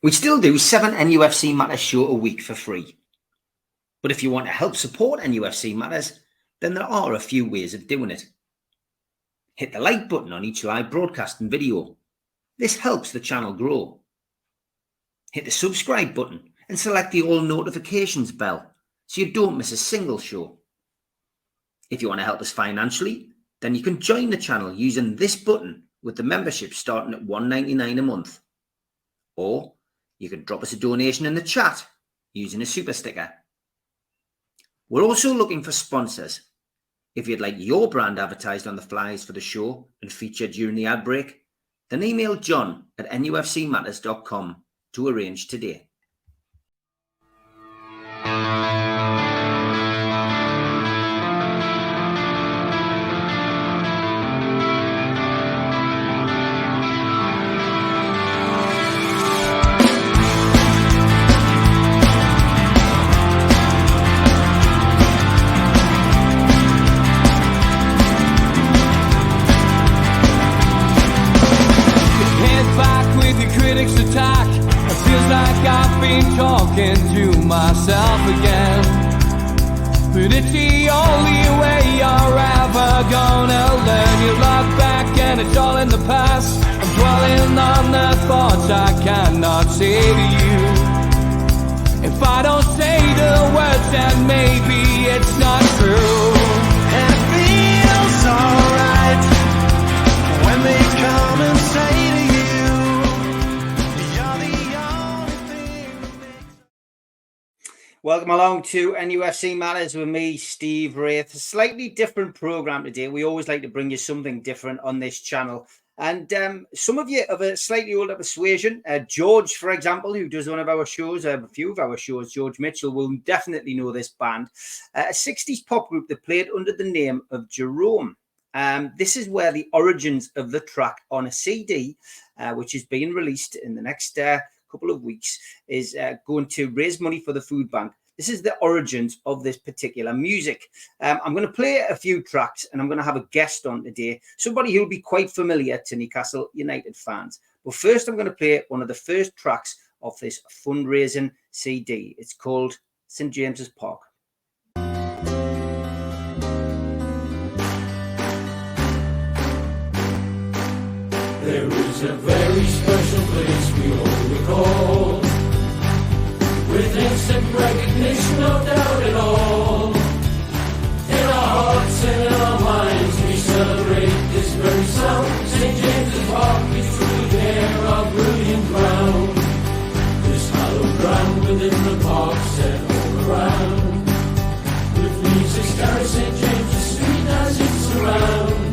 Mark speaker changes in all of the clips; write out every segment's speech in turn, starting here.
Speaker 1: We still do 7 NUFC Matters show a week for free. But if you want to help support NUFC Matters, then there are a few ways of doing it. Hit the like button on each live broadcast and video. This helps the channel grow. Hit the subscribe button and select the all notifications bell so you don't miss a single show. If you want to help us financially, then you can join the channel using this button with the membership starting at $1.99 a month. Or you can drop us a donation in the chat using a super sticker. We're also looking for sponsors. If you'd like your brand advertised on the flyers for the show and featured during the ad break, then email John at nufcmatters.com to arrange today.
Speaker 2: Talking to myself again, but it's the only way you're ever gonna learn. You look back and it's all in the past. I'm dwelling on the thoughts I cannot say to you. If I don't say the words, then maybe it's not true. And it feels alright when they come and say to you,
Speaker 1: welcome along to NUFC Matters with me, Steve Wraith. A slightly different program today. We always like to bring you something different on this channel. And some of you of a slightly older persuasion, George, for example, who does one of our shows, a few of our shows, George Mitchell, will definitely know this band. A 60s pop group that played under the name of Jerome. This is where the origins of the track on a CD, which is being released in the next couple of weeks, is going to raise money for the food bank. This is the origins of this particular music. I'm going to play a few tracks and I'm going to have a guest on today, somebody who will be quite familiar to Newcastle United fans. But first, I'm going to play one of the first tracks of this fundraising CD. It's called St. James's Park.
Speaker 3: There is a very special place we all recall, with instant recognition, no doubt at all. In our hearts and in our minds we celebrate this very sound. St. James's Park is truly there, our brilliant ground. This hallowed ground within the park set all around, with music's carry St. James's Street as it surrounds.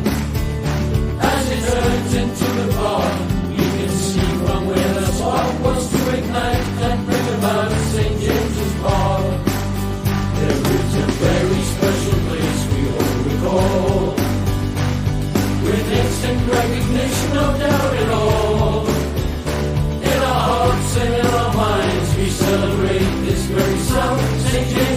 Speaker 3: As it turns into the park, you can see from where the spark was to ignite and bring about St. James's Park. There is a very special place we all recall, with instant recognition, no doubt at all. In our hearts and in our minds we celebrate this very sound. St. James's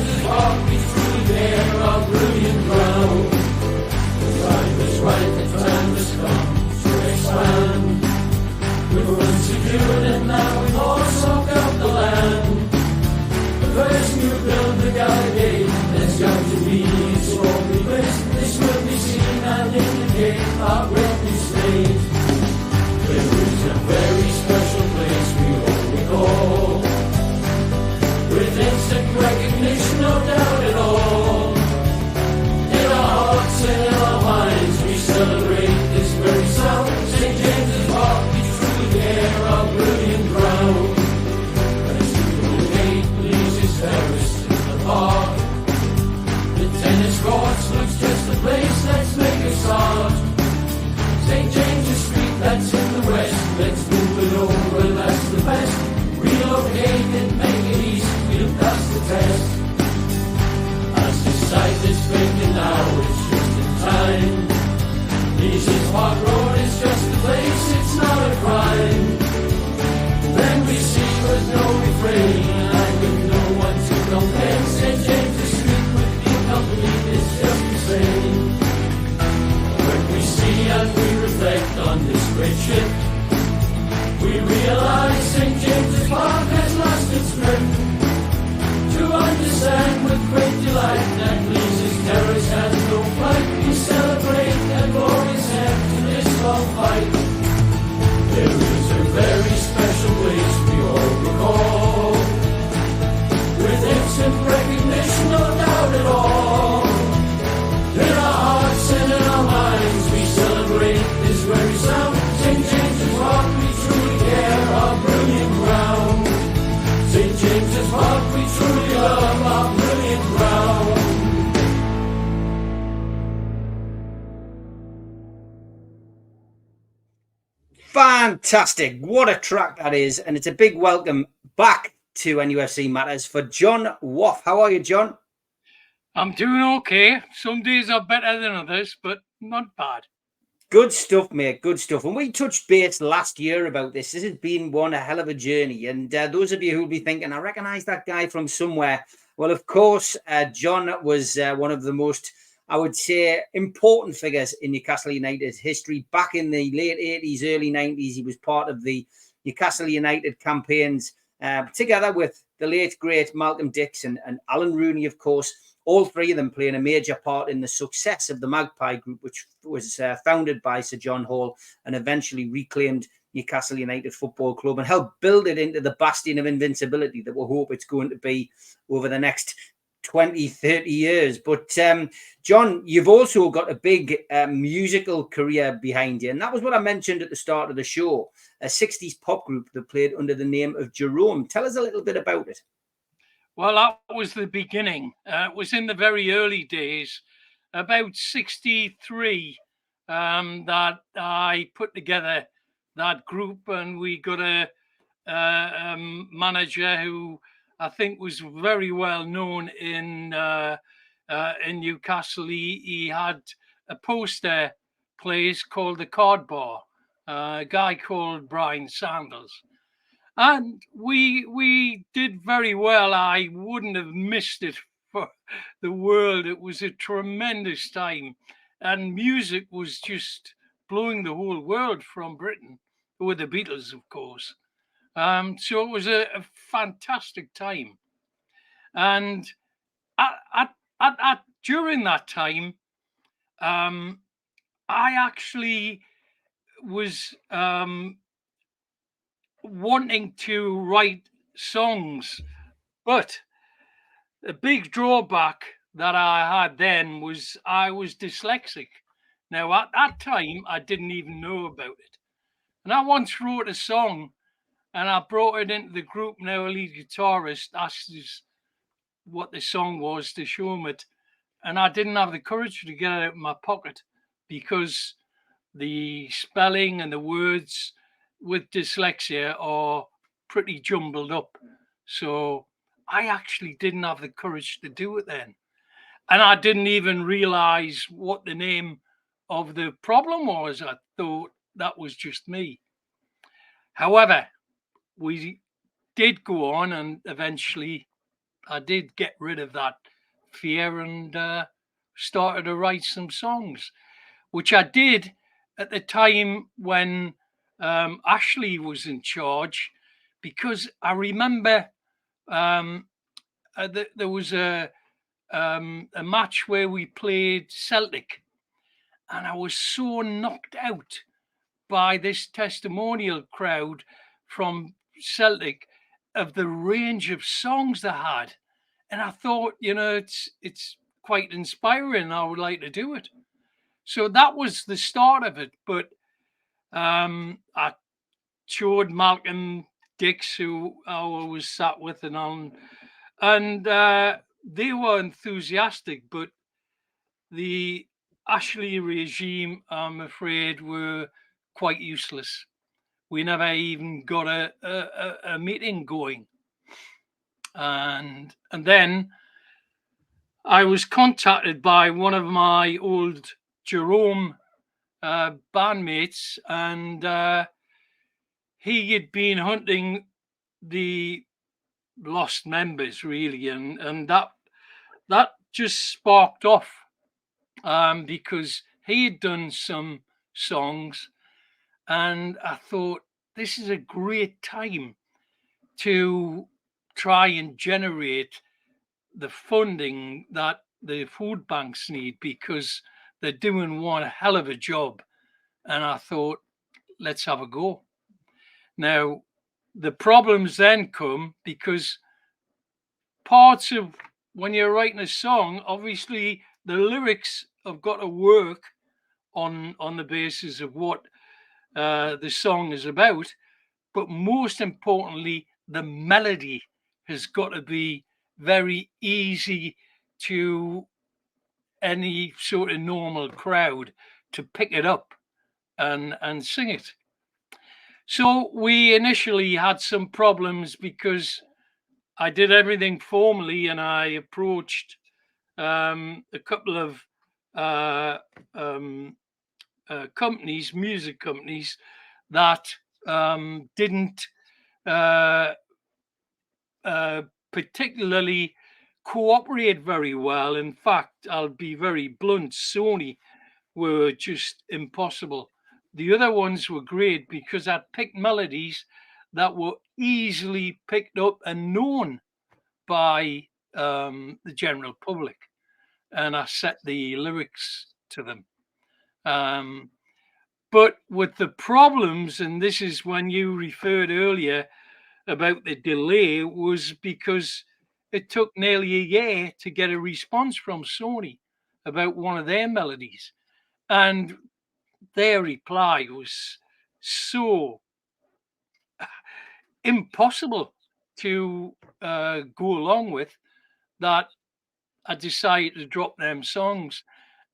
Speaker 3: is what we truly love, our brilliant ground.
Speaker 1: Fantastic. What a track that is. And it's a big welcome back to NUFC Matters for John Waugh. How are you, John?
Speaker 4: I'm doing okay. Some days are better than others, but not bad.
Speaker 1: Good stuff, mate. Good stuff. And we touched base last year about this. This has been one a hell of a journey. And those of you who'll be thinking, I recognise that guy from somewhere. Well, of course, John was one of the most, I would say, important figures in Newcastle United's history. Back in the late 80s, early 90s, he was part of the Newcastle United campaigns, together with the late, great Malcolm Dix and Alan Rooney, of course. All three of them playing a major part in the success of the Magpie Group, which was founded by Sir John Hall and eventually reclaimed Newcastle United Football Club and helped build it into the bastion of invincibility that we hope it's going to be over the next 20, 30 years. But John, you've also got a big musical career behind you. And that was what I mentioned at the start of the show, a 60s pop group that played under the name of Jerome. Tell us a little bit about it.
Speaker 4: Well, that was the beginning. It was in the very early days, about 63, that I put together that group, and we got a manager who I think was very well known in Newcastle. He had a poster place called the Card Bar, a guy called Brian Sanders. And we did very well. I wouldn't have missed it for the world. It was a tremendous time. And music was just blowing the whole world from Britain, with the Beatles, of course. So it was a fantastic time. And during that time, I actually was wanting to write songs, but the big drawback that I had then was I was dyslexic. Now, at that time, I didn't even know about it. And I once wrote a song and I brought it into the group. Now, a lead guitarist asked us what the song was to show him it. And I didn't have the courage to get it out of my pocket because the spelling and the words with dyslexia are pretty jumbled up. So I actually didn't have the courage to do it then. And I didn't even realize what the name of the problem was. I thought that was just me. However, we did go on, and eventually I did get rid of that fear and started to write some songs, which I did at the time when Ashley was in charge, because I remember there was a match where we played Celtic, and I was so knocked out by this testimonial crowd from Celtic of the range of songs they had, and I thought, it's quite inspiring. I would like to do it. So that was the start of it. But I showed Malcolm Dix, who I was sat with, and they were enthusiastic. But the Ashley regime, I'm afraid, were quite useless. We never even got a meeting going. And then I was contacted by one of my old Jerome bandmates, and he had been hunting the lost members, really, and that just sparked off, because he had done some songs, and I thought, this is a great time to try and generate the funding that the food banks need, because they're doing one hell of a job. And I thought, let's have a go. Now, the problems then come because parts of when you're writing a song, obviously the lyrics have got to work on the basis of what the song is about. But most importantly, the melody has got to be very easy to any sort of normal crowd to pick it up and sing it. So we initially had some problems because I did everything formally, and I approached a couple of companies, music companies, that didn't particularly cooperate very well. In fact, I'll be very blunt, Sony were just impossible. The other ones were great because I picked melodies that were easily picked up and known by the general public, and I set the lyrics to them. But with the problems, and this is when you referred earlier about the delay, was because it took nearly a year to get a response from Sony about one of their melodies. And their reply was so impossible to go along with that I decided to drop them songs,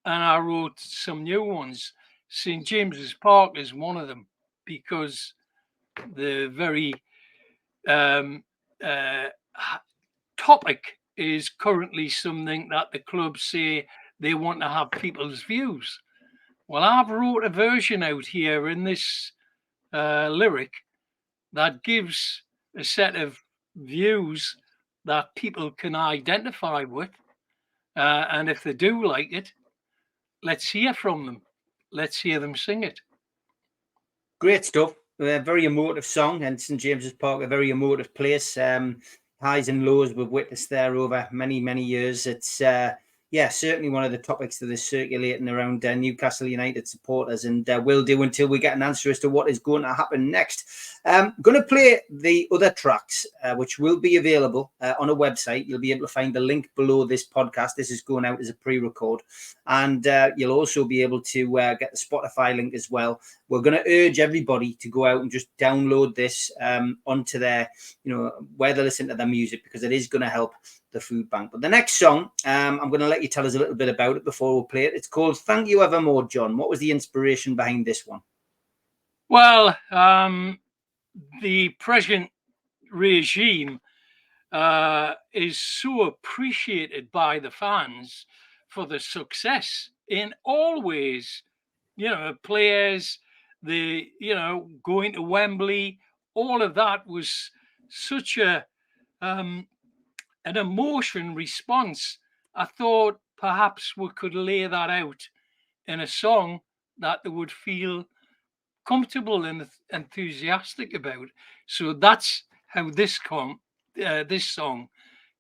Speaker 4: and I wrote some new ones. St. James's Park is one of them, because the very topic is currently something that the club say they want to have people's views. Well, I've wrote a version out here in this lyric that gives a set of views that people can identify with. And if they do like it, let's hear from them. Let's hear them sing it.
Speaker 1: Great stuff. A very emotive song, and St. James's Park, a very emotive place. Highs and lows we've witnessed there over many, many years. It's certainly one of the topics that is circulating around Newcastle United supporters, and will do until we get an answer as to what is going to happen next. I'm going to play the other tracks, which will be available on a website. You'll be able to find the link below this podcast. This is going out as a pre-record, and you'll also be able to get the Spotify link as well. We're going to urge everybody to go out and just download this onto their, where they listen to their music, because it is going to help the food bank. But the next song, I'm going to let you tell us a little bit about it before we play it. It's called Thank You Evermore, John. What was the inspiration behind this one?
Speaker 4: Well, the present regime is so appreciated by the fans for the success in all ways. Players, going to Wembley, all of that was such an emotion response. I thought perhaps we could lay that out in a song that they would feel comfortable and enthusiastic about. So that's how this song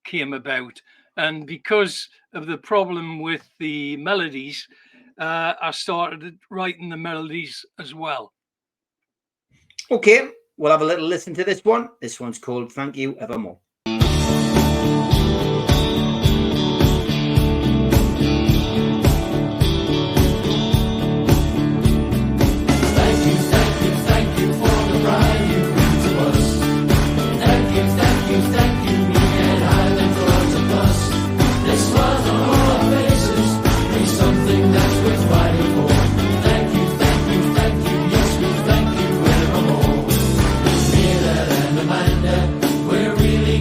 Speaker 4: came about. And because of the problem with the melodies, I started writing the melodies as well.
Speaker 1: Okay, we'll have a little listen to this one. This one's called Thank You Evermore.
Speaker 3: We're really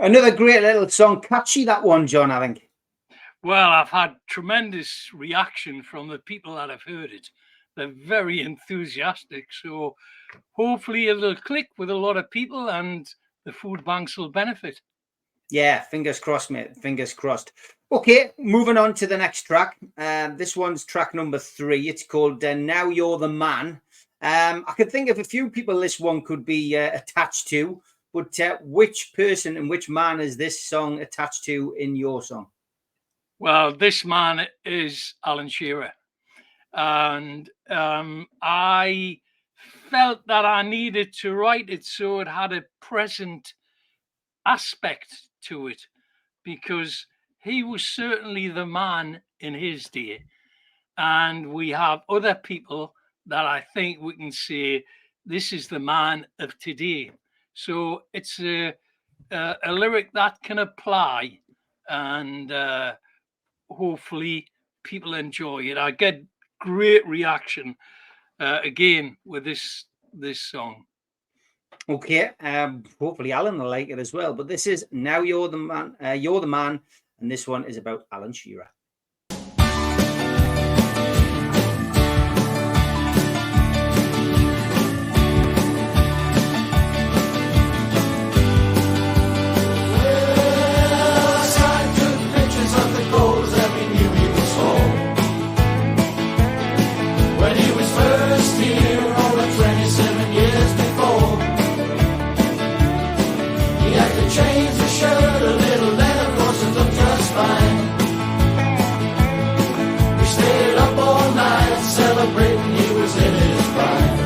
Speaker 1: Another great little song, catchy that one, John, I think.
Speaker 4: Well, I've had tremendous reaction from the people that have heard it. They're very enthusiastic. So hopefully it'll click with a lot of people and the food banks will benefit.
Speaker 1: Yeah, fingers crossed, mate. Fingers crossed. Okay, moving on to the next track. This one's track number 3. It's called Now You're the Man. I could think of a few people this one could be attached to, but which person and which man is this song attached to in your song?
Speaker 4: Well, this man is Alan Shearer. And I felt that I needed to write it so it had a present aspect to it, because he was certainly the man in his day. And we have other people that I think we can say this is the man of today. So it's a lyric that can apply, and hopefully people enjoy it. I get great reaction again with this song.
Speaker 1: Okay, hopefully Alan will like it as well. But this is Now You're the Man. You're the Man, and this one is about Alan Shearer.
Speaker 3: Change the shirt a little, then of course it looked just fine. We stayed up all night celebrating he was in his prime.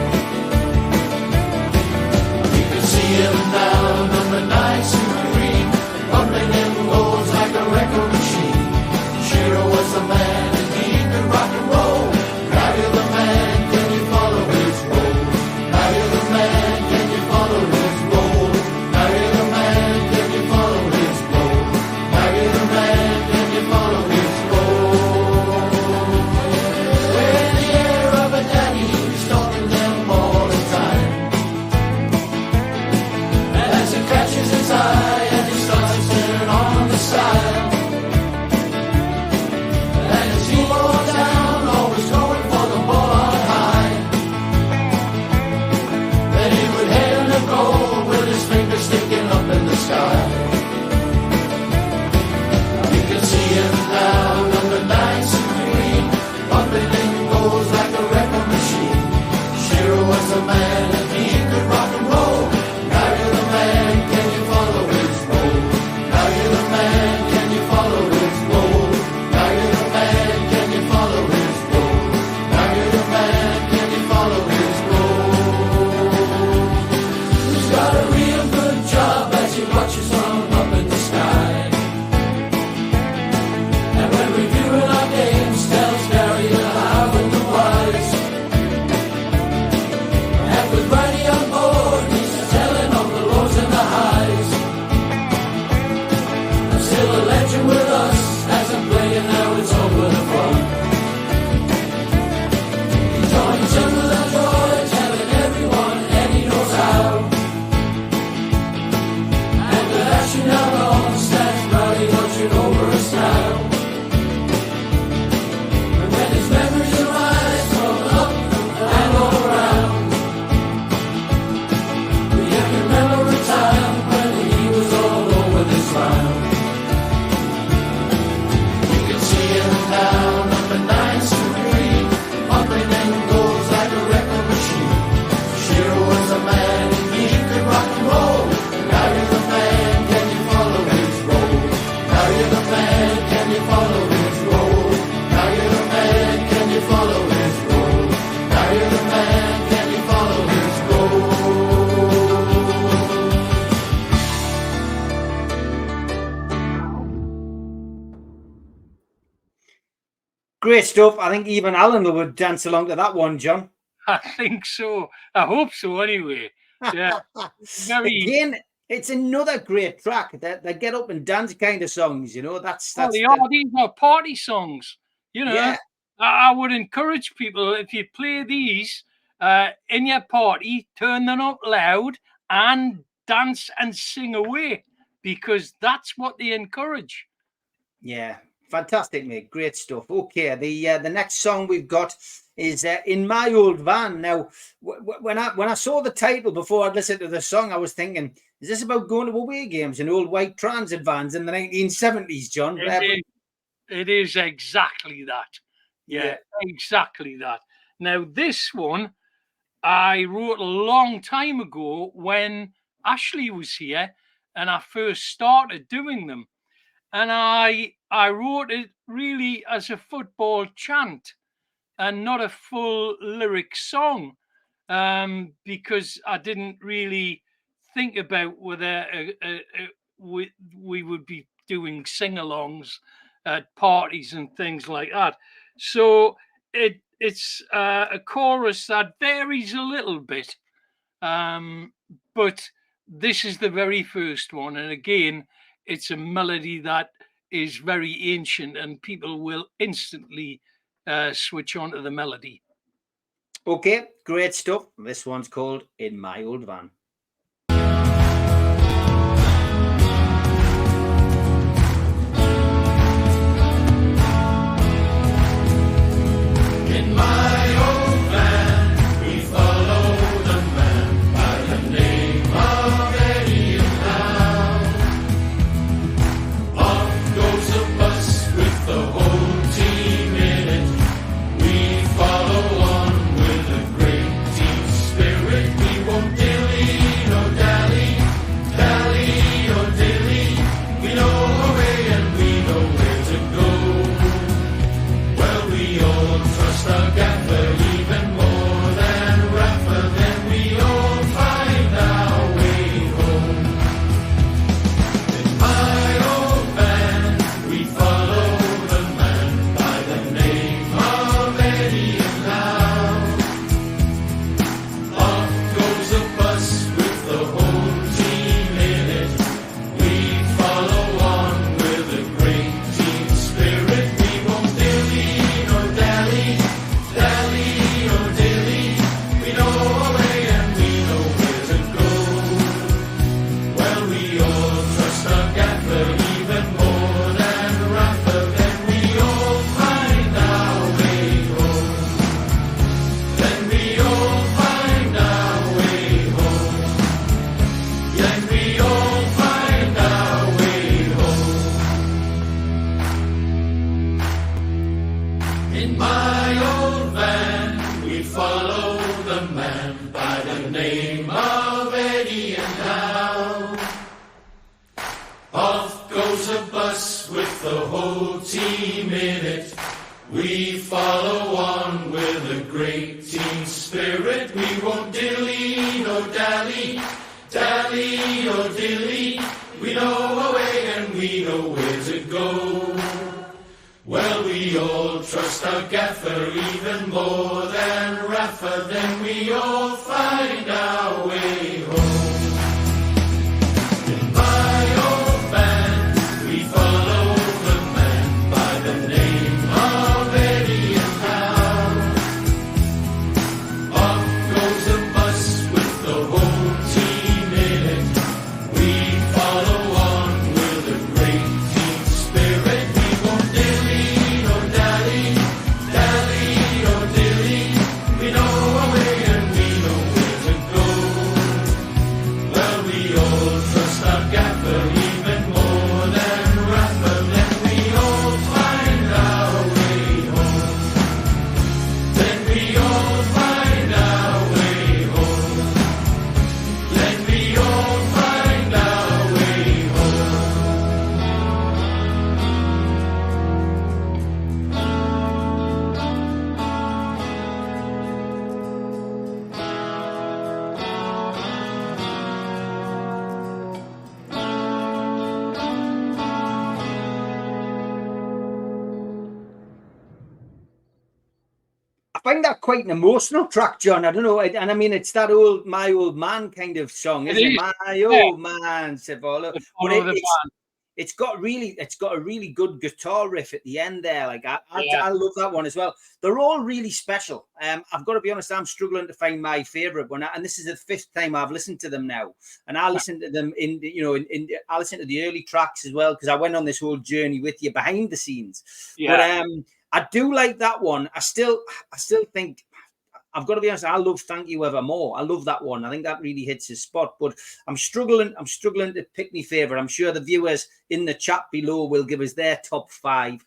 Speaker 3: We could see him now, number 9 suit green, pumping in goals like a record machine. Shearer was the man and he could rock and roll. Now you're the man, can you follow his role? Now you're the man, can you follow his role? Now you're the man.
Speaker 1: Great stuff. I think even Alan would dance along to that one, John.
Speaker 4: I think so. I hope so anyway. Yeah.
Speaker 1: Again, it's another great track. They get up and dance kind of songs, you know. These
Speaker 4: are party songs. You know,
Speaker 1: yeah.
Speaker 4: I would encourage people, if you play these in your party, turn them up loud and dance and sing away. because that's what they encourage.
Speaker 1: Yeah, fantastic, mate. Great stuff. Okay, the next song we've got is In My Old Van. Now, when I saw the title before I'd listened to the song, I was thinking, is this about going to away games in old white transit vans in the 1970s, John?
Speaker 4: It is exactly that. Yeah, exactly that. Now, this one I wrote a long time ago when Ashley was here and I first started doing them. And I wrote it really as a football chant and not a full lyric song, because I didn't really think about whether we would be doing sing-alongs at parties and things like that. So it's a chorus that varies a little bit, but this is the very first one. And again, it's a melody that is very ancient and people will instantly switch on to the melody.
Speaker 1: Okay, great stuff. This one's called In My Old Van.
Speaker 3: In my old van, we follow the man by the name of Eddie and Howe. Off goes a bus with the whole team in it. We follow on with a great team spirit. We won't dilly, no dally, dally or dilly. We know our way and we know where to go. Well, we all trust our gaffer even more than Rafa, then we all find our way home. In my old van, we follow the man by the name of Eddie and Howe. Off goes a bus with the whole team in it. We follow on with a great team spirit. We won't dilly, no dally, dally or dilly. We know our way and we know where to go. Well, we all trust our gaffer even more than Rafa, then we all find our way home. Then we all find our way home. Then we all find our way home. In my old van, we follow the man by the name of Eddie and Howe. Off goes a bus with the whole team in it. We follow on with a great team spirit. We won't dilly, no dally, dally or dilly. We know our way and we know where to go. Well, we all trust our gaffer even more than Rafa, then we all find our way home. In my old van, we follow the man by the name of Eddie and Howe. Off goes a bus with the whole team in it. We follow on with a great team spirit. We won't dilly, no dally, dally or dilly. We know our way and we know where to go. Well, we all trust our gaffer even more than Rafa, then we all find our way home. Then we all find our way home. Then we all find our way home.
Speaker 1: I find that quite an emotional track, John. I don't know. And I mean, it's that old, my old man kind of song, isn't it?
Speaker 4: is.
Speaker 1: My old man, said Waugh. But
Speaker 4: Follow the
Speaker 1: it's got a really good guitar riff at the end there. Like I love that one as well. They're all really special. I've got to be honest, I'm struggling to find my favorite one, and this is the 5th time I've listened to them now. And I listened to them I listened to the early tracks as well, because I went on this whole journey with you behind the scenes.
Speaker 4: Yeah.
Speaker 1: But I do like that one. I still think, I've got to be honest, I love Thank You Evermore. I love that one. I think that really hits his spot. But I'm struggling to pick my favourite. I'm sure the viewers in the chat below will give us their top 5,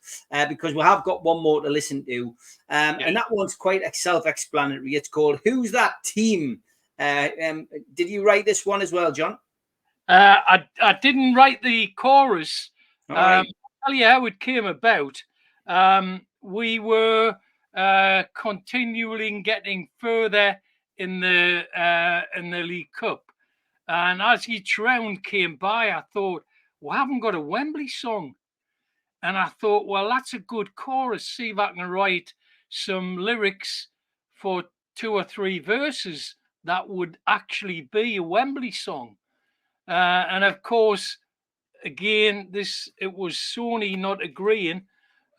Speaker 1: because we have got one more to listen to. And that one's quite self-explanatory. It's called Who's That Team? Did you write this one as well, John?
Speaker 4: I didn't write the chorus.
Speaker 1: Right.
Speaker 4: I'll tell you how it came about. We were continually getting further in the League Cup, and as each round came by, I thought, we haven't got a Wembley song, and I thought, well, that's a good chorus. See if I can write some lyrics for 2 or 3 verses that would actually be a Wembley song. And of course, again, it was Sony not agreeing,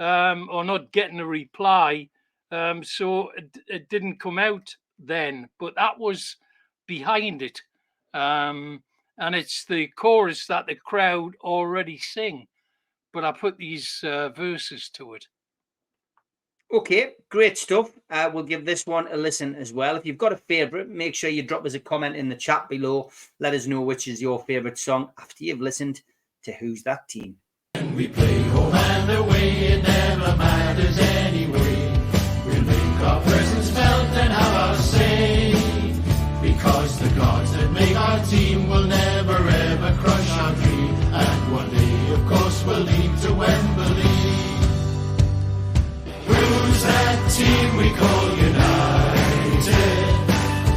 Speaker 4: or not getting a reply. So it didn't come out then, but that was behind it. And it's the chorus that the crowd already sing, but I put these verses to it.
Speaker 1: Okay, great stuff. We'll give this one a listen as well. If you've got a favourite, make sure you drop us a comment in the chat below. Let us know which is your favourite song after you've listened to Who's That Team.
Speaker 3: When we play home and away, it never matters anyway. We'll make our presence felt and have our say, because the gods that make our team will never ever crush our dream. And one day, of course, we'll lead to Wembley. Who's that team we call United?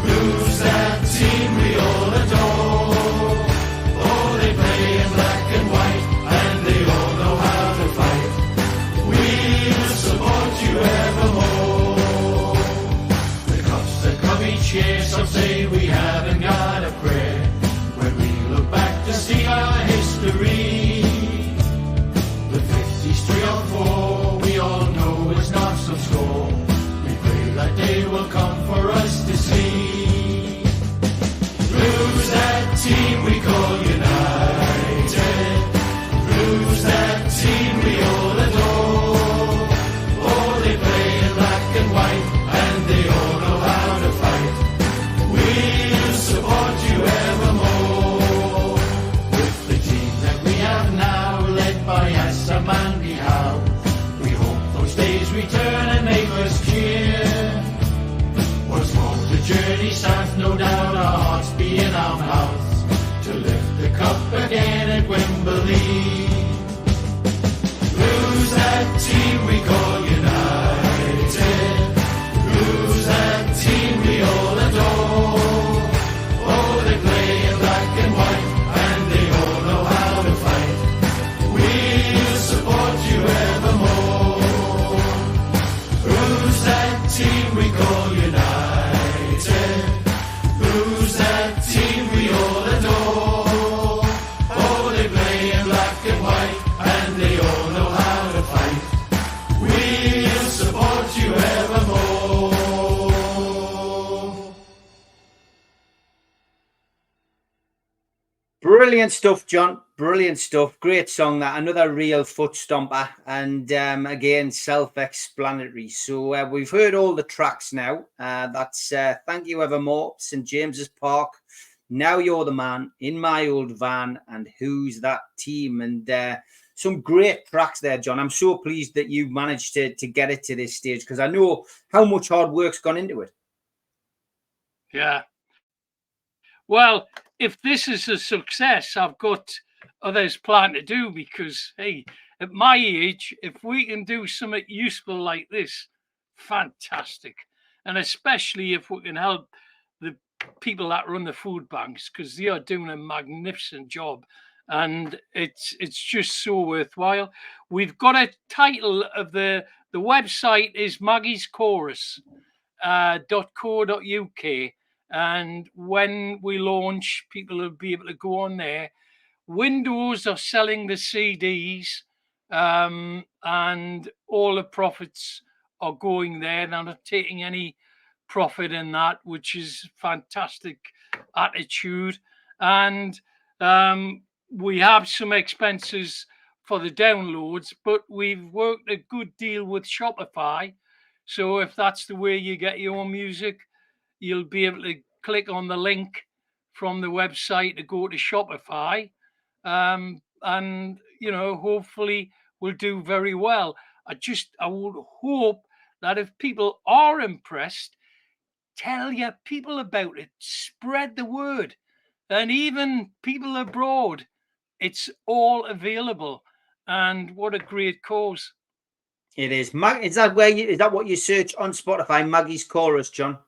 Speaker 3: Who's that team we all adore? Oh, they play in black and white, and they all know how to fight. We'll support you evermore. The cups that come each year, some say we haven't got a prayer. When we look back to see our history, the 50s 3 or 4, we all know it's not some score. We pray that day will come for us to see. Who's that team we call United? Who's that team we all adore? Oh, they play in black and white, and they all know how to fight. We'll support you evermore. With the team that we have now, led by Mandy Howe, we hope those days return and make us cheer. Once more the journey south, no doubt our hearts be in our mouths, to lift the cup again at Wembley. Who's that team we call United? Who's that team we all adore? Oh, they play in black and white, and they all know how to fight. We'll support you evermore. Who's that team we call United? Who's that team we all adore? Oh, they play in black and white, and they all know how to fight. We'll support you evermore.
Speaker 1: Brilliant stuff, John. Brilliant stuff. Great song. That another real foot stomper, and again self-explanatory. So we've heard all the tracks now. That's Thank You Evermore, St James's Park, Now You're the Man, In My Old Van, and Who's That Team. And some great tracks there, John. I'm so pleased that you managed to get it to this stage, because I know how much hard work's gone into it.
Speaker 4: Yeah. Well, if this is a success, I've got others planned to do, because, hey, at my age, if we can do something useful like this, fantastic. And especially if we can help the people that run the food banks, because they are doing a magnificent job. And it's just so worthwhile. We've got a title of the website is maggieschorus.co.uk. And when we launch, people will be able to go on there. Windows are selling the CDs, and all the profits are going there. They're not taking any profit in that, which is fantastic attitude. And we have some expenses for the downloads, but we've worked a good deal with Shopify. So if that's the way you get your music, you'll be able to click on the link from the website to go to Shopify. And, you know, hopefully we'll do very well. I would hope that if people are impressed, tell your people about it, spread the word, and even people abroad, it's all available. And what a great cause.
Speaker 1: It is. Is that what you search on Spotify, Maggie's Chorus, John?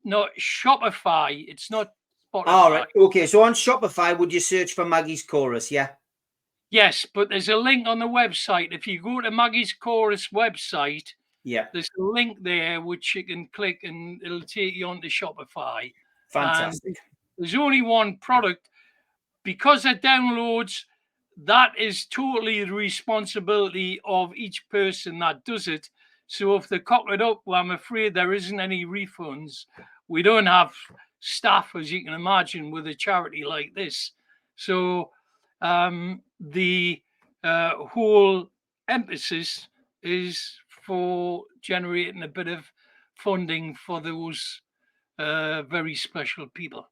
Speaker 4: No, Shopify. It's not Spotify.
Speaker 1: All right. Okay. So on Shopify, would you search for Maggie's Chorus? Yeah.
Speaker 4: Yes, but there's a link on the website. If you go to Maggie's Chorus website, there's a link there which you can click and it'll take you onto Shopify.
Speaker 1: Fantastic.
Speaker 4: And there's only one product. Because of downloads, that is totally the responsibility of each person that does it. So if they cock it up, well, I'm afraid there isn't any refunds. We don't have staff, as you can imagine, with a charity like this. So the whole emphasis is for generating a bit of funding for those very special people.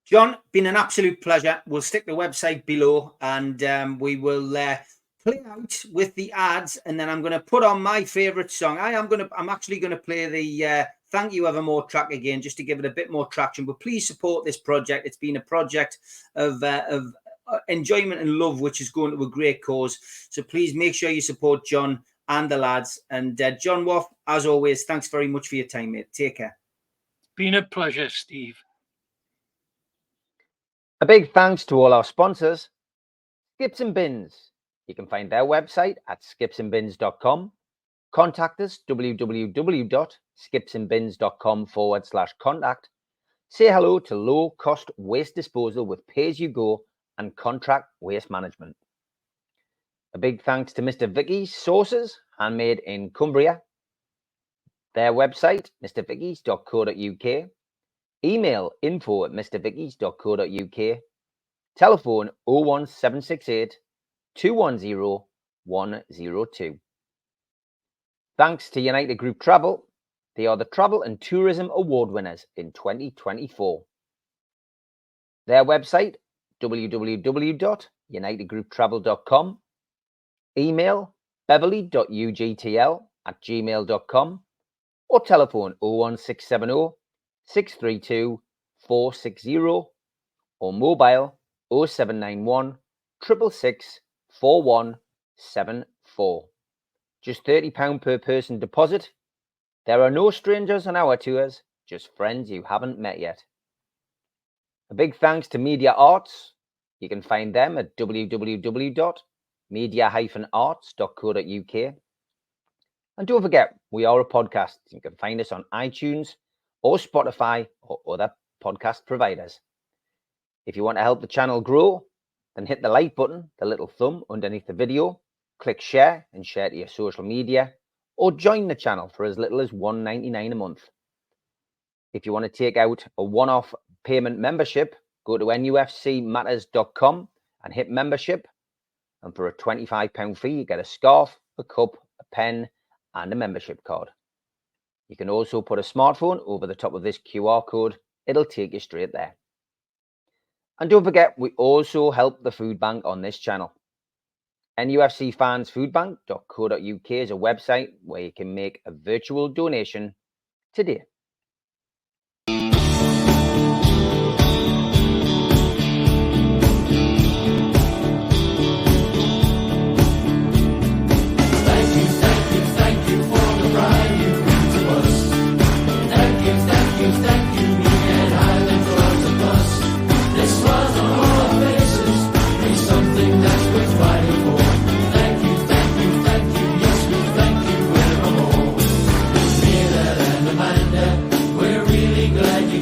Speaker 1: John, been an absolute pleasure. We'll stick the website below, and we will play out with the ads, and then I'm going to put on my favourite song. I'm actually going to play the Thank You Evermore track again, just to give it a bit more traction. But please support this project. It's been a project of enjoyment and love, which is going to a great cause. So please make sure you support John and the lads. And John Waugh, as always, thanks very much for your time, mate. Take care.
Speaker 4: Been a pleasure, Steve.
Speaker 5: A big thanks to all our sponsors. Skips and Bins. You can find their website at skipsandbins.com. Contact us, www.skipsandbins.com/contact. Say hello to low-cost waste disposal with pay-as-you-go and contract waste management. A big thanks to Mr. Vicky's Sauces, handmade in Cumbria. Their website, mrvickies.co.uk. Email info@mrvickies.co.uk. Telephone 01768 210 102. Thanks to United Group Travel. They are the Travel and Tourism Award winners in 2024. Their website, www.unitedgrouptravel.com. Email beverly.ugtl@gmail.com or telephone 01670 632 460 or mobile 0791 666 4174. Just £30 per person deposit. There are no strangers on our tours, just friends you haven't met yet. A big thanks to Media Arts. You can find them at www.media-arts.co.uk. And don't forget, we are a podcast. You can find us on iTunes or Spotify or other podcast providers. If you want to help the channel grow, then hit the like button, the little thumb underneath the video, click share and share to your social media, or join the channel for as little as $1.99 a month. If you want to take out a one-off payment membership, go to nufcmatters.com and hit membership. And for a £25 fee, you get a scarf, a cup, a pen, and a membership card. You can also put a smartphone over the top of this QR code. It'll take you straight there. And don't forget, we also help the food bank on this channel. NUFCfansfoodbank.co.uk is a website where you can make a virtual donation today.
Speaker 3: We're really glad you